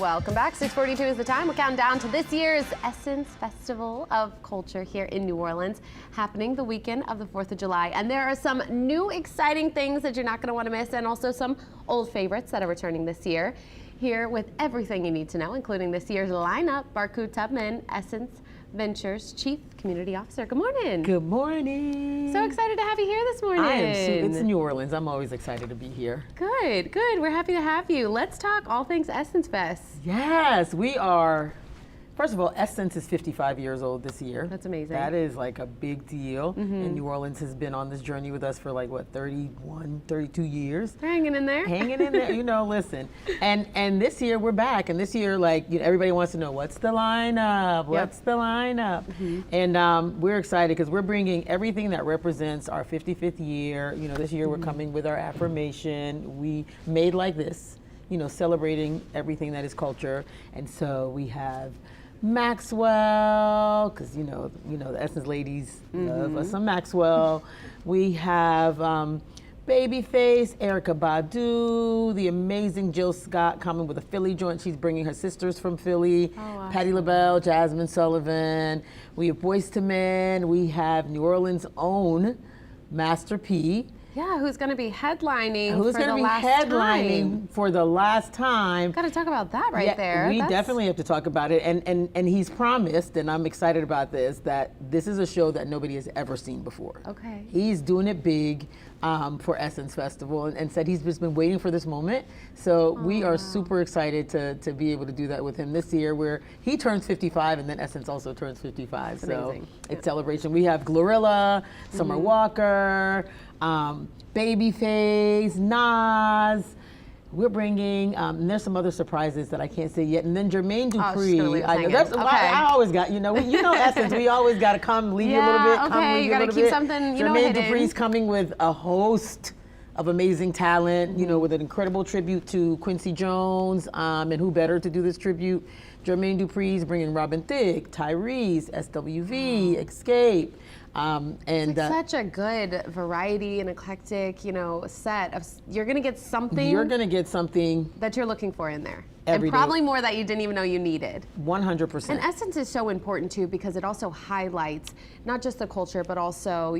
Welcome back. 6:42 is the time. We're counting down to this year's Essence Festival of Culture here in New Orleans, happening the weekend of the 4th of July. And there are some new exciting things that you're not going to want to miss, and also some old favorites that are returning this year. Here with everything you need to know, including this year's lineup, Barkue Tubman, Essence Ventures Chief Community Officer. Good morning. Good morning. So excited to have you here this morning. It's New Orleans. I'm always excited to be here. Good, good. We're happy to have you. Let's talk all things Essence Fest. Yes, we are. First of all, Essence is 55 years old this year. That's amazing. That is like a big deal. And New Orleans has been on this journey with us for like, what, 31, 32 years? They're hanging in there. Hanging in there, you know, listen. And this year we're back. And this year, like, everybody wants to know, what's the lineup? What's the lineup? And we're excited because we're bringing everything that represents our 55th year. You know, this year we're coming with our affirmation. We made like this, you know, celebrating everything that is culture. And so we have Maxwell, because you know the Essence ladies love us some Maxwell. We have Babyface, Erykah Badu, the amazing Jill Scott coming with a Philly joint. She's bringing her sisters from Philly. Oh, awesome. Patti LaBelle, Jasmine Sullivan. We have Barkue Tubman. We have New Orleans' own Master P. Yeah, who's going to be headlining for the last time. For the last time. Got to talk about that there. We definitely have to talk about it. And he's promised, and I'm excited about this, that this is a show that nobody has ever seen before. Okay. He's doing it big for Essence Festival and said he's just been waiting for this moment. So we are super excited to be able to do that with him this year, where he turns 55 and then Essence also turns 55. That's amazing. It's celebration. We have Glorilla, Summer Walker, Babyface, Nas. We're bringing, and there's some other surprises that I can't say yet. And then Jermaine Dupri. I always got, you know Essence, we always got to come, leave you a little bit. Okay, you got to keep something, Jermaine hidden. Dupri's coming with a host of amazing talent, you know, with an incredible tribute to Quincy Jones, and who better to do this tribute? Jermaine Dupri's bringing Robin Thicke, Tyrese, SWV, Escape. It's like such a good variety and eclectic, set of. You're gonna get something. That you're looking for in there, and probably more that you didn't even know you needed. 100%. And Essence is so important too because it also highlights not just the culture, but also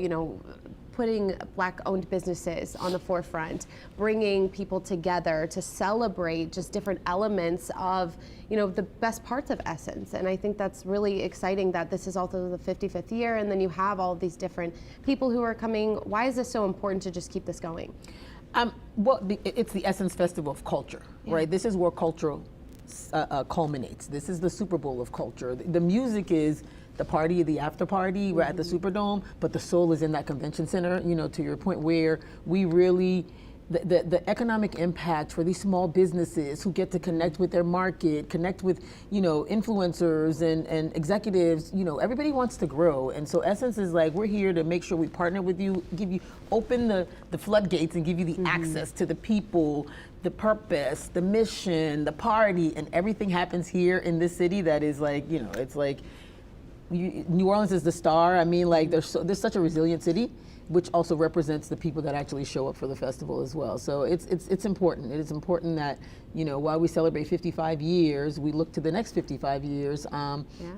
putting Black-owned businesses on the forefront, bringing people together to celebrate just different elements of, the best parts of Essence. And I think that's really exciting that this is also the 55th year, and then you have all these different people who are coming. Why is this so important to just keep this going? It's the Essence Festival of Culture, right? This is where culture culminates. This is the Super Bowl of culture. The music is the party, the after party. We're at the Superdome, but the soul is in that convention center, to your point, where we really, the economic impact for these small businesses who get to connect with their market, connect with, influencers and executives, everybody wants to grow. And so Essence is like, we're here to make sure we partner with you, open the floodgates and give you the access to the people, the purpose, the mission, the party, and everything happens here in this city that is like, it's like, New Orleans is the star. I mean, like, there's such a resilient city, which also represents the people that actually show up for the festival as well. So it's important. It is important that, while we celebrate 55 years, we look to the next 55 years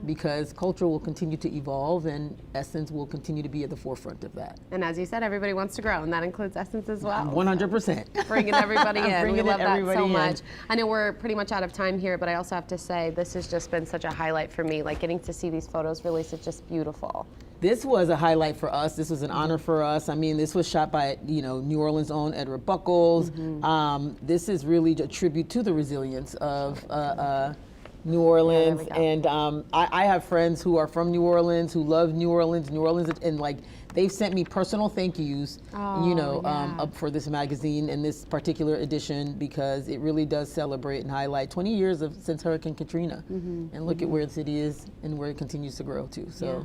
because culture will continue to evolve and Essence will continue to be at the forefront of that. And as you said, everybody wants to grow, and that includes Essence as well. 100%. Bringing everybody in. We love that so much. I know we're pretty much out of time here, but I also have to say this has just been such a highlight for me. Like, getting to see these photos released, it's just beautiful. This was a highlight for us. This was an honor for us. I mean, this was shot by, New Orleans' own Edward Buckles. This is really a tribute to the resilience of New Orleans. And I have friends who are from New Orleans, who love New Orleans, and like, they've sent me personal thank yous, up for this magazine and this particular edition, because it really does celebrate and highlight 20 years since Hurricane Katrina. And look at where the city is and where it continues to grow to. So,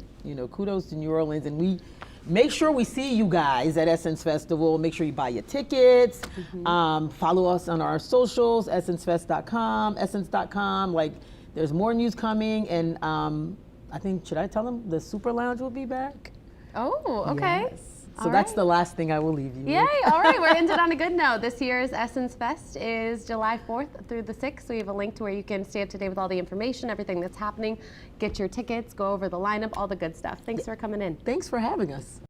kudos to New Orleans. And we make sure we see you guys at Essence Festival. Make sure you buy your tickets. Follow us on our socials, essencefest.com, essence.com. Like, there's more news coming. And I think, should I tell them the Super Lounge will be back? Oh, okay. Yes. So All that's right. the last thing I will leave you Yay! with. All right, we're ended on a good note. This year's Essence Fest is July 4th through the 6th. We have a link to where you can stay up to date with all the information, everything that's happening, get your tickets, go over the lineup, all the good stuff. Thanks for coming in. Thanks for having us.